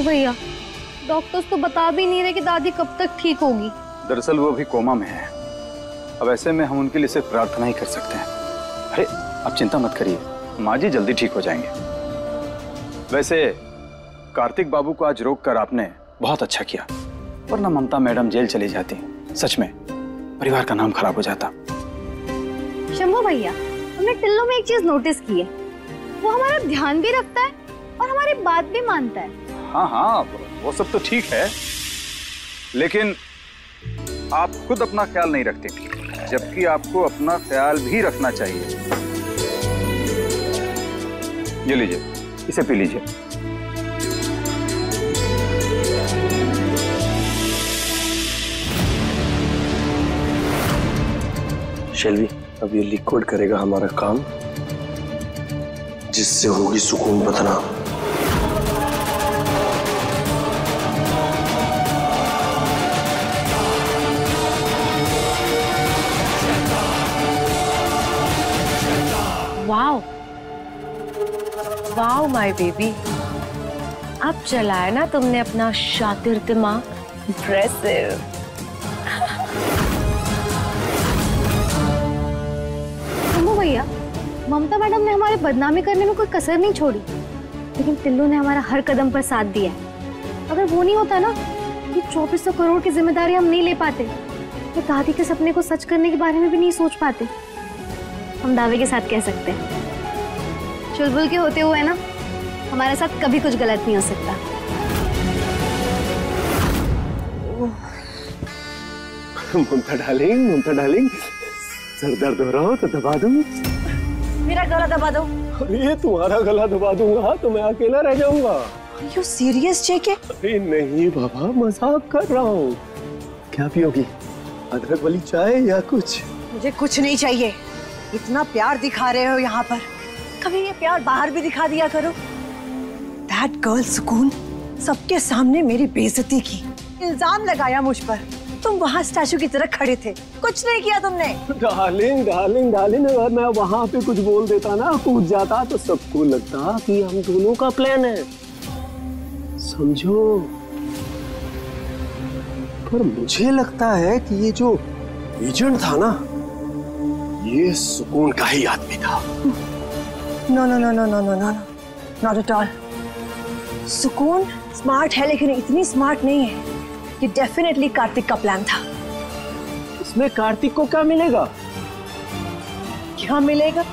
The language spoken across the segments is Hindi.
भैया, डॉक्टर्स तो बता भी नहीं रहे कि दादी कब तक ठीक होगी। दरअसल वो अभी कोमा में है। अब ऐसे में हम उनके लिए सिर्फ प्रार्थना ही कर सकते हैं। अरे आप चिंता मत करिए, माँ जी जल्दी ठीक हो जाएंगे। वैसे कार्तिक बाबू को आज रोक कर आपने बहुत अच्छा किया, वरना ममता मैडम जेल चली जाती। सच में परिवार का नाम खराब हो जाता। शंभू भैया, हमने टिल्लो में एक चीज नोटिस की है, वो हमारा ध्यान भी रखता है और हमारी बात भी मानता है। हाँ हाँ, वो सब तो ठीक है, लेकिन आप खुद अपना ख्याल नहीं रखते, जबकि आपको अपना ख्याल भी रखना चाहिए। ये लीजिए, इसे पी लीजिए। शेल्वी, अब ये लिक्विड करेगा हमारा काम, जिससे होगी सुकून बदना। वाओ वाओ माय बेबी, अब चलाया ना तुमने अपना शातिर दिमाग। इम्प्रेसिव। शंभू भैया, ममता मैडम ने हमारे बदनामी करने में कोई कसर नहीं छोड़ी, लेकिन टिल्लू ने हमारा हर कदम पर साथ दिया है। अगर वो नहीं होता ना, ये 2400 करोड़ की जिम्मेदारी हम नहीं ले पाते, तो दादी के सपने को सच करने के बारे में भी नहीं सोच पाते। हम दावे के साथ कह सकते हैं, चुलबुल के होते हुए ना, हमारे साथ कभी कुछ गलत नहीं हो सकता। ममता डार्लिंग, सर दर्द हो रहा हो तो दबा दूं। मेरा गला दबा दो। अरे तुम्हारा गला दबा दूंगा तो मैं अकेला रह जाऊंगा। यू सीरियस जेके? अरे नहीं बाबा, मजाक कर रहा हूँ। क्या पियोगी, अदरक वाली चाय या कुछ? मुझे कुछ नहीं चाहिए। इतना प्यार दिखा रहे हो यहाँ पर, कभी ये प्यार बाहर भी दिखा दिया करो। दैट गर्ल सुकून सबके सामने मेरी बेइज्जती की, इल्जाम लगाया मुझ पर। तुम वहाँ स्टैचू की तरह खड़े थे, कुछ नहीं किया तुमने। डार्लिंग, अगर मैं वहाँ पे कुछ बोल देता ना, कूद जाता, तो सबको लगता कि हम दोनों का प्लान है, समझो। पर मुझे लगता है कि ये जो एजेंट था ना, ये सुकून का ही आदमी था। No, not at all. सुकून स्मार्ट है, लेकिन इतनी स्मार्ट नहीं है। ये डेफिनेटली कार्तिक का प्लान था। इसमें कार्तिक को क्या मिलेगा? क्या मिलेगा,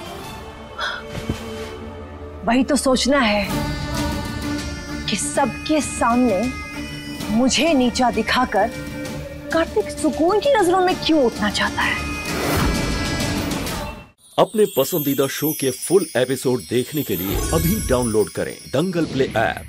वही तो सोचना है कि सबके सामने मुझे नीचा दिखाकर कार्तिक सुकून की नजरों में क्यों उठना चाहता है। अपने पसंदीदा शो के फुल एपिसोड देखने के लिए अभी डाउनलोड करें दंगल प्ले ऐप।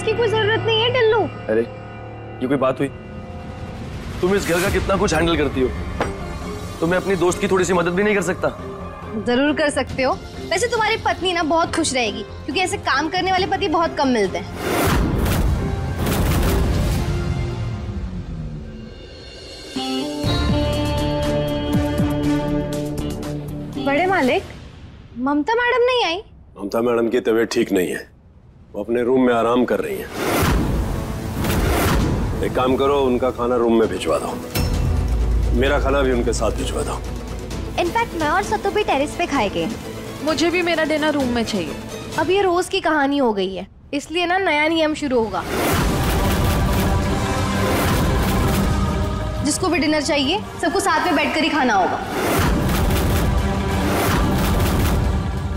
कोई जरूरत नहीं है टिल्लू। अरे ये कोई बात हुई? तुम इस घर का कितना कुछ हैंडल करती हो, तो मैं अपनी दोस्त की थोड़ी सी मदद भी नहीं कर सकता? जरूर कर सकते हो। वैसे तुम्हारी पत्नी ना बहुत खुश रहेगी, क्योंकि ऐसे काम करने वाले पति बहुत कम मिलते हैं। बड़े मालिक, ममता मैडम नहीं आई? ममता मैडम की तबीयत ठीक नहीं है, वो अपने रूम में आराम कर रही हैं। एक काम करो, उनका खाना रूम में भिजवा दो, मेरा खाना भी उनके साथ भिजवा दो। इनफैक्ट मैं और सत्तू भी टेरेस पे खाएंगे। मुझे भी मेरा डिनर रूम में चाहिए। अब ये रोज की कहानी हो गई है, इसलिए ना नया नियम शुरू होगा। जिसको भी डिनर चाहिए सबको साथ में बैठकर ही खाना होगा।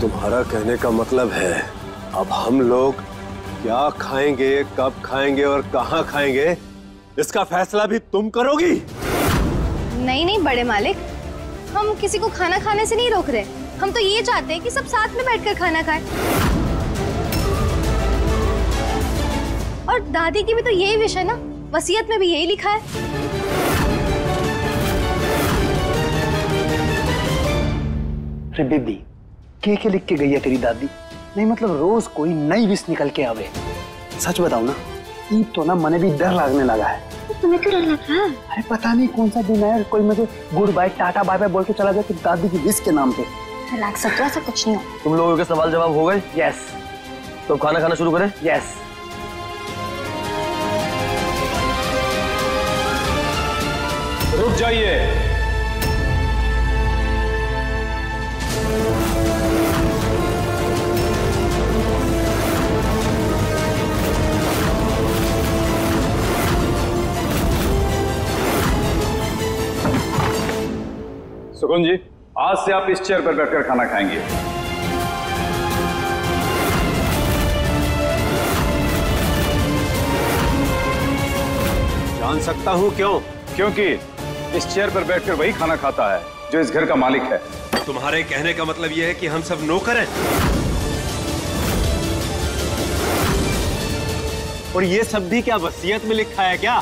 तुम्हारा कहने का मतलब है अब हम लोग क्या खाएंगे, कब खाएंगे और कहाँ खाएंगे, इसका फैसला भी तुम करोगी? नहीं नहीं बड़े मालिक, हम किसी को खाना खाने से नहीं रोक रहे। हम तो ये चाहते हैं कि सब साथ में बैठकर खाना खाएं। और दादी की भी तो यही विश है ना, वसीयत में भी यही लिखा है। अरे बेबी, के लिख के गई है तेरी दादी? नहीं मतलब रोज कोई नई विश निकल के आवे। सच बताओ ना, ईद तो ना मने भी डर लगने लगा है। तुम्हें क्यों डर लग रहा है? अरे पता नहीं कौन सा दिन है, कोई मुझे good bye tata bye bye बोल के चला जाए कि दादी की विश के नाम पे। रिलैक्स हो, ऐसा कुछ नहीं हो। तुम लोगों के सवाल जवाब हो गए? यस। तो खाना खाना शुरू करें? यस। रुक जाइए। सुकुन जी, आज से आप इस चेयर पर बैठकर खाना खाएंगे। जान सकता हूँ क्यों? क्योंकि इस चेयर पर बैठकर वही खाना खाता है जो इस घर का मालिक है। तुम्हारे कहने का मतलब यह है कि हम सब नौकर हैं? और ये सब भी क्या वसीयत में लिखा है क्या?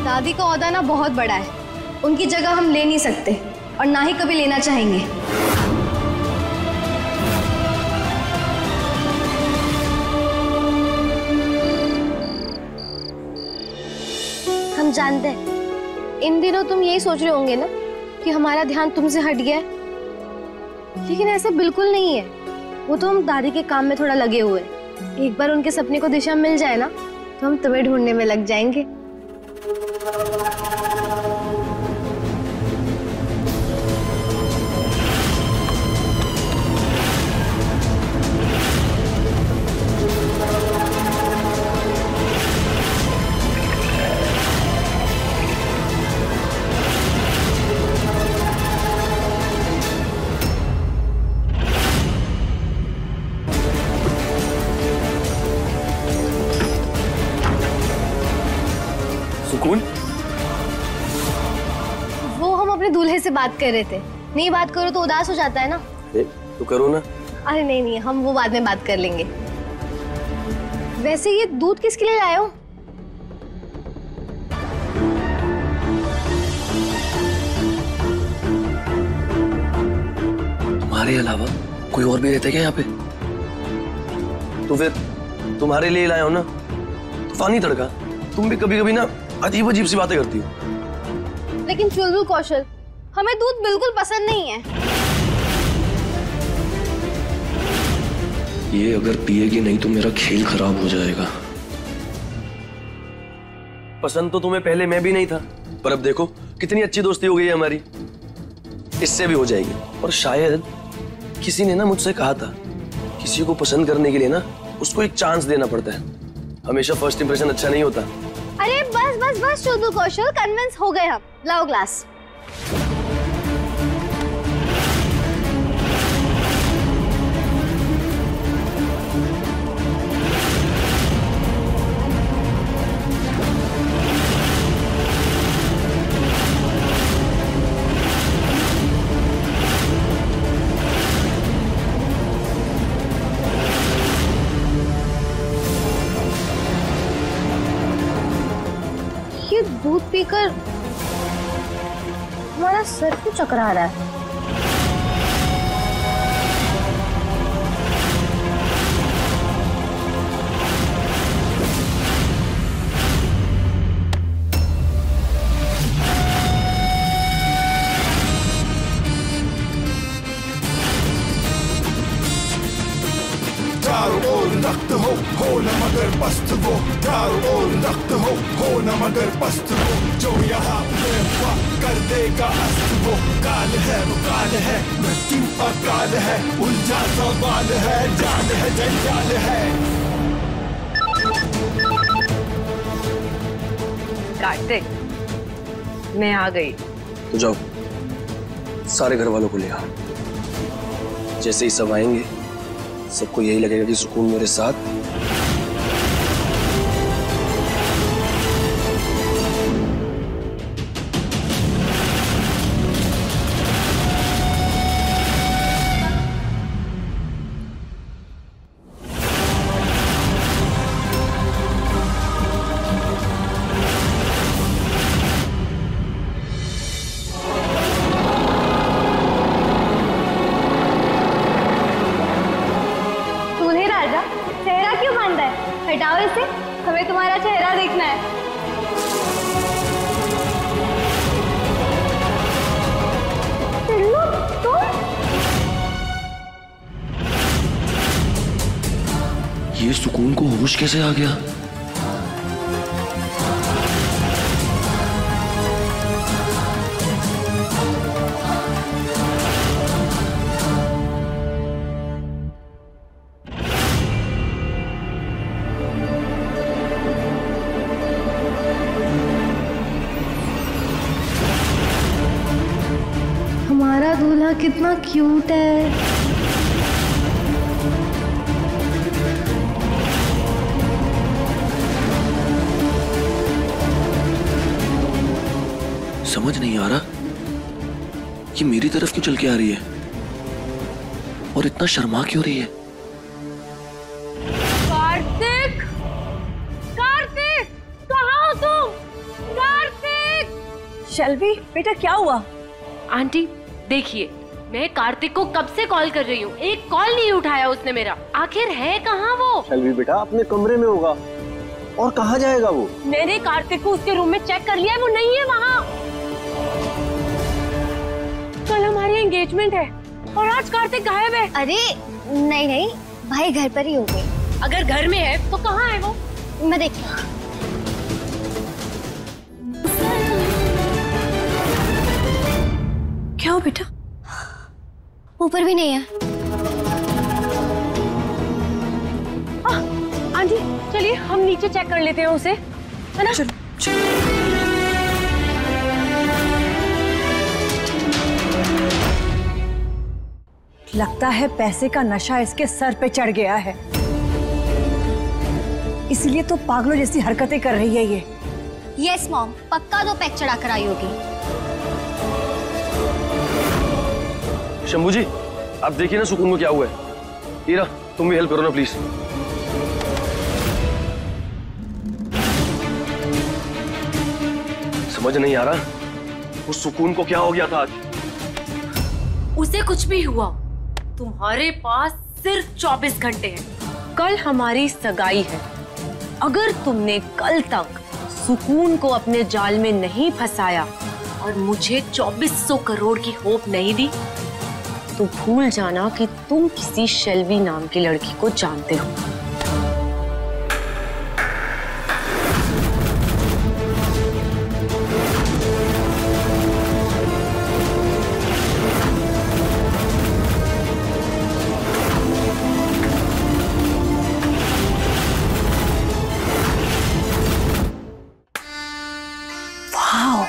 दादी का ओहदा ना बहुत बड़ा है, उनकी जगह हम ले नहीं सकते और ना ही कभी लेना चाहेंगे। हम जानते हैं इन दिनों तुम यही सोच रहे होंगे ना कि हमारा ध्यान तुमसे हट गया है, लेकिन ऐसा बिल्कुल नहीं है। वो तो हम दादी के काम में थोड़ा लगे हुए हैं। एक बार उनके सपने को दिशा मिल जाए ना तो हम तुम्हें ढूंढने में लग जाएंगे। सुकून, वो हम अपने दूल्हे से बात कर रहे थे। नहीं बात करो तो उदास हो जाता है ना। तो करो ना। अरे नहीं, हम वो बाद में बात कर लेंगे। वैसे ये दूध किसके लिए लाए हो? तुम्हारे अलावा कोई और भी रहता है क्या यहाँ पे? तो फिर तुम्हारे लिए लाया हो ना। तूफानी तड़का, तुम भी कभी कभी ना अजीब अजीब सी बातें करती हो। लेकिन चुलबुल कौशल, हमें दूध बिल्कुल पसंद नहीं है। ये अगर पिएगी नहीं तो मेरा खेल खराब हो जाएगा। पसंद तो तुम्हें पहले मैं भी नहीं था, पर अब देखो कितनी अच्छी दोस्ती हो गई है हमारी। इससे भी हो जाएगी। और शायद किसी ने ना मुझसे कहा था, किसी को पसंद करने के लिए ना उसको एक चांस देना पड़ता है। हमेशा फर्स्ट इंप्रेशन अच्छा नहीं होता। अरे बस बस बस चुलबुल कौशल, कन्विंस हो गए हम। लाओ ग्लास। ये दूध पीकर हमारा सर क्यों चकरा रहा है? चारों ओर रक्त हो न मगर पस्त वो, चारों ओर रक्त हो न मगर पस्त वो, जो यहाँ बेवफा कर देगा अस्त वो। काल है वो काल है, मृत्यु अकाल है, उलझा सवाल है, जान है जंजाल है। कार्तिक, मैं आ गई। तो जाओ, सारे घर वालों को ले आओ। जैसे ही सब आएंगे, सबको यही लगेगा कि सुकून मेरे साथ। हटाओ इसे, हमें तुम्हारा चेहरा देखना है। टिल्लू, तुम? ये सुकून को होश कैसे आ गया? हमारा दूल्हा कितना क्यूट है। समझ नहीं आ रहा ये मेरी तरफ क्यों चल के आ रही है और इतना शर्मा क्यों रही है। कार्तिक, कार्तिक, कहाँ हो तुम? कार्तिक! शेल्वी, बेटा क्या हुआ? आंटी देखिए, मैं कार्तिक को कब से कॉल कर रही हूँ, एक कॉल नहीं उठाया उसने मेरा। आखिर है कहाँ वो? शेल्वी बेटा अपने कमरे में होगा, और कहाँ जाएगा वो? मैंने कार्तिक को उसके रूम में चेक कर लिया है, वो नहीं है वहाँ। कल हमारी एंगेजमेंट है और आज कार्तिक गायब है। अरे नहीं नहीं, भाई घर पर ही होंगे। अगर घर में है तो कहाँ है वो? मैं देखती हूँ। क्या हो बेटा? ऊपर भी नहीं है। आंटी चलिए हम नीचे चेक कर लेते हैं उसे, है ना? चलो, चलो। लगता है पैसे का नशा इसके सर पे चढ़ गया है, इसलिए तो पागलों जैसी हरकतें कर रही है ये। यस मॉम, पक्का 2 पैक चढ़ा कर आई होगी। शंभू जी, आप देखिए ना सुकून को क्या हुआ है। ईरा, तुम भी हेल्प करो ना प्लीज। समझ नहीं आ रहा उस सुकून को क्या हो गया था आज। उसे कुछ भी हुआ, तुम्हारे पास सिर्फ 24 घंटे हैं। कल हमारी सगाई है। अगर तुमने कल तक सुकून को अपने जाल में नहीं फंसाया और मुझे 2400 करोड़ की होप नहीं दी, तो भूल जाना कि तुम किसी शेल्वी नाम की लड़की को जानते हो। वाह,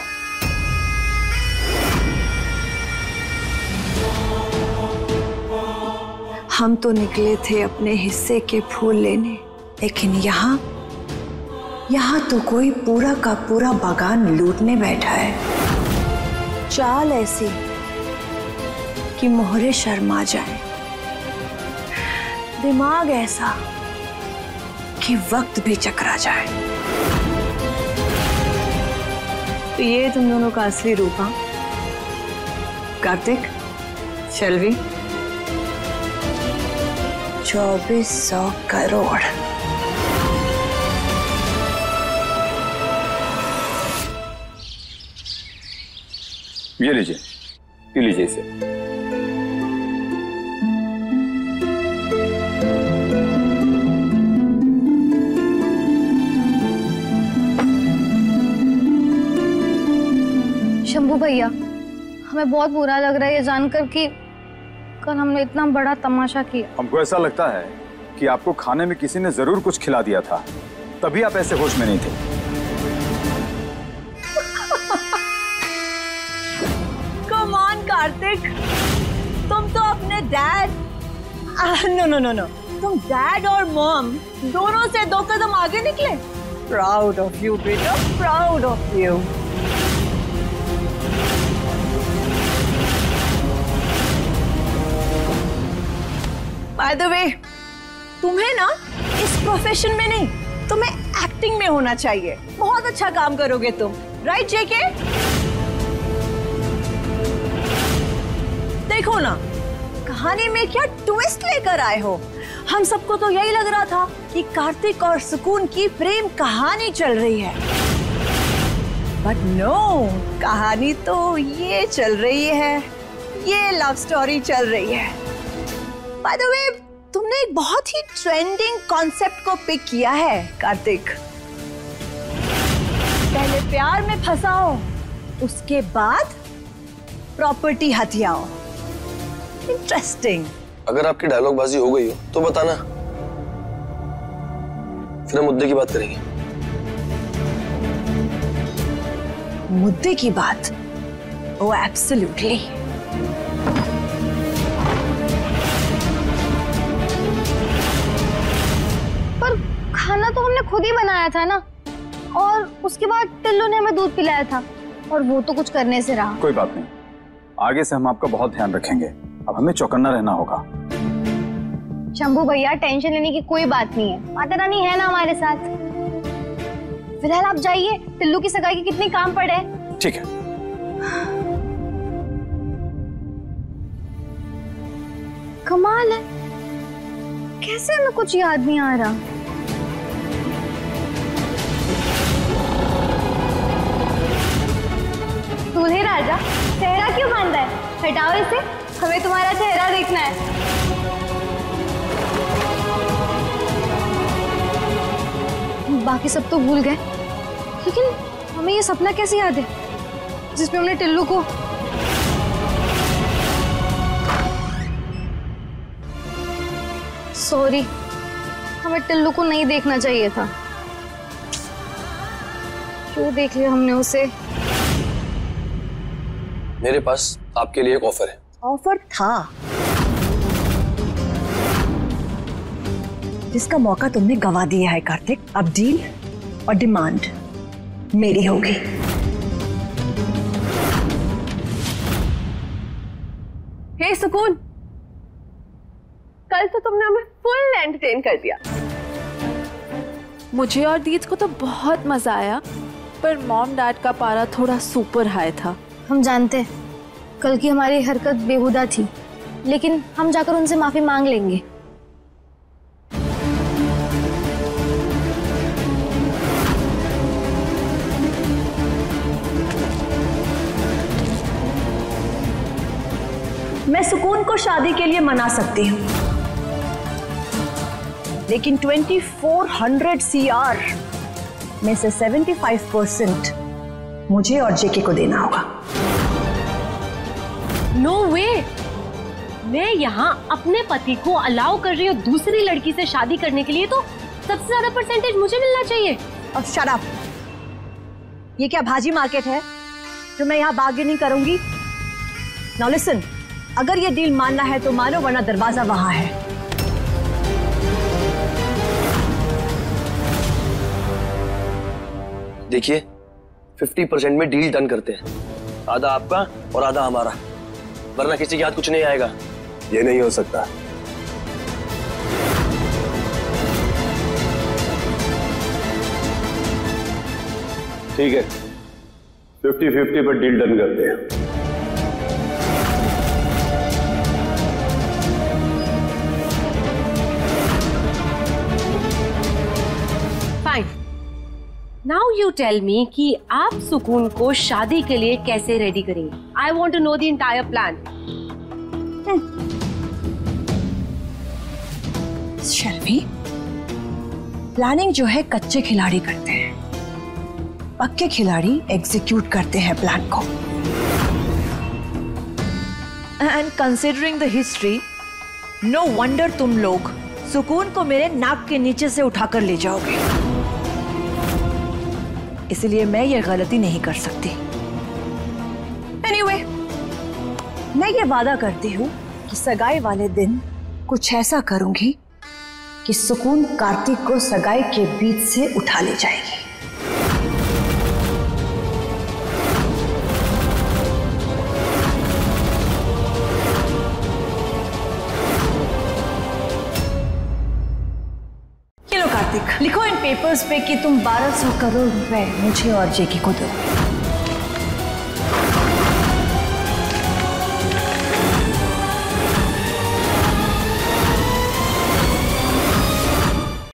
हम तो निकले थे अपने हिस्से के फूल लेने, लेकिन यहाँ तो कोई पूरा का पूरा बागान लूटने बैठा है। चाल ऐसी कि मोहरे शर्मा जाए, दिमाग ऐसा कि वक्त भी चकरा जाए। तो ये तुम दोनों का असली रूप है, कार्तिक, शेल्वी। 2400 करोड़। ये लीजिए, पी लीजिए इसे। शंभू भैया, हमें बहुत बुरा लग रहा है ये जानकर कि कल हमने इतना बड़ा तमाशा किया। हमको ऐसा लगता है कि आपको खाने में किसी ने जरूर कुछ खिला दिया था, तभी आप ऐसे होश में नहीं थे। कार्तिक, तुम तो अपने डैड नो, तुम डैड और मॉम दोनों से 2 कदम आगे निकले। प्राउड ऑफ यू बेटा, proud of you. By the way, तुम्हें ना इस प्रोफेशन में नहीं, तुम्हें एक्टिंग में होना चाहिए। बहुत अच्छा काम करोगे तुम, राइट जेके? देखो ना, कहानी में क्या ट्विस्ट लेकर आए हो। हम सबको तो यही लग रहा था कि कार्तिक और सुकून की प्रेम कहानी चल रही है, बट नो, कहानी तो ये चल रही है, ये लव स्टोरी चल रही है। बाय द वे, तुमने एक बहुत ही ट्रेंडिंग कॉन्सेप्ट को पिक किया है कार्तिक। पहले प्यार में फंसाओ, उसके बाद प्रॉपर्टी हथियाओ। इंटरेस्टिंग। अगर आपकी डायलॉग बाजी हो गई हो तो बताना, फिर हम मुद्दे की बात करेंगे। मुद्दे की बात? Oh absolutely. पर खाना तो हमने खुद ही बनाया था ना, और उसके बाद टिल्लू ने हमें दूध पिलाया था, और वो तो कुछ करने से रहा। कोई बात नहीं, आगे से हम आपका बहुत ध्यान रखेंगे। अब हमें चौकन्ना रहना होगा। शंभू भैया, टेंशन लेने की कोई बात नहीं है, माता रानी है ना हमारे साथ। फिलहाल आप जाइए, टिल्लू की सगाई के कितने काम पड़े हैं। ठीक है। कमाल है, कैसे हमें कुछ याद नहीं आ रहा। दूल्हे राजा, चेहरा क्यों बांधा है? हटाओ इसे, हमें तुम्हारा चेहरा देखना है। बाकी सब तो भूल गए, लेकिन हमें ये सपना कैसे याद है जिसमें हमने टिल्लू को सॉरी, हमें टिल्लू को नहीं देखना चाहिए था। क्यों देख लिया हमने उसे? मेरे पास आपके लिए एक ऑफर है। ऑफर था जिसका मौका तुमने गवा दिया है कार्तिक। अब डील और डिमांड मेरी होगी। हे सुकून, कल तो तुमने हमें फुल एंटरटेन कर दिया। मुझे और दीद को तो बहुत मजा आया, पर मॉम डैड का पारा थोड़ा सुपर हाई था। हम जानते हैं कल की हमारी हरकत बेहुदा थी, लेकिन हम जाकर उनसे माफी मांग लेंगे। मैं सुकून को शादी के लिए मना सकती हूँ, लेकिन 2400 CR में से 75% मुझे और जेके को देना होगा। नो वे, मैं यहाँ अपने पति को अलाउ कर रही हूँ दूसरी लड़की से शादी करने के लिए, तो सबसे ज्यादा परसेंटेज मुझे मिलना चाहिए। और शट अप, ये क्या भाजी मार्केट है जो मैं यहाँ बार्गेनिंग करूंगी? नाउ लिसन, अगर ये डील मानना है तो मानो, वरना दरवाजा वहां है। देखिए, 50% में डील डन करते हैं, आधा आपका और आधा हमारा, वरना किसी के हाथ कुछ नहीं आएगा। ये नहीं हो सकता। ठीक है, 50-50 पर डील डन करते हैं। नाउ यू टेल मी कि आप सुकून को शादी के लिए कैसे रेडी करेंगे? I want to know the entire plan. Sharmi, planning जो है कच्चे खिलाड़ी करते हैं, पक्के खिलाड़ी एग्जीक्यूट करते हैं प्लान को। And considering the history, no wonder तुम लोग सुकून को मेरे नाक के नीचे से उठाकर ले जाओगे। इसलिए मैं ये गलती नहीं कर सकती। एनीवे, मैं ये वादा करती हूँ कि सगाई वाले दिन कुछ ऐसा करूंगी कि सुकून कार्तिक को सगाई के बीच से उठा ले जाएगी। ये लो कार्तिक, लिखो इन पेपर्स पे कि तुम 1200 करोड़ रुपए मुझे और जेकी को दो।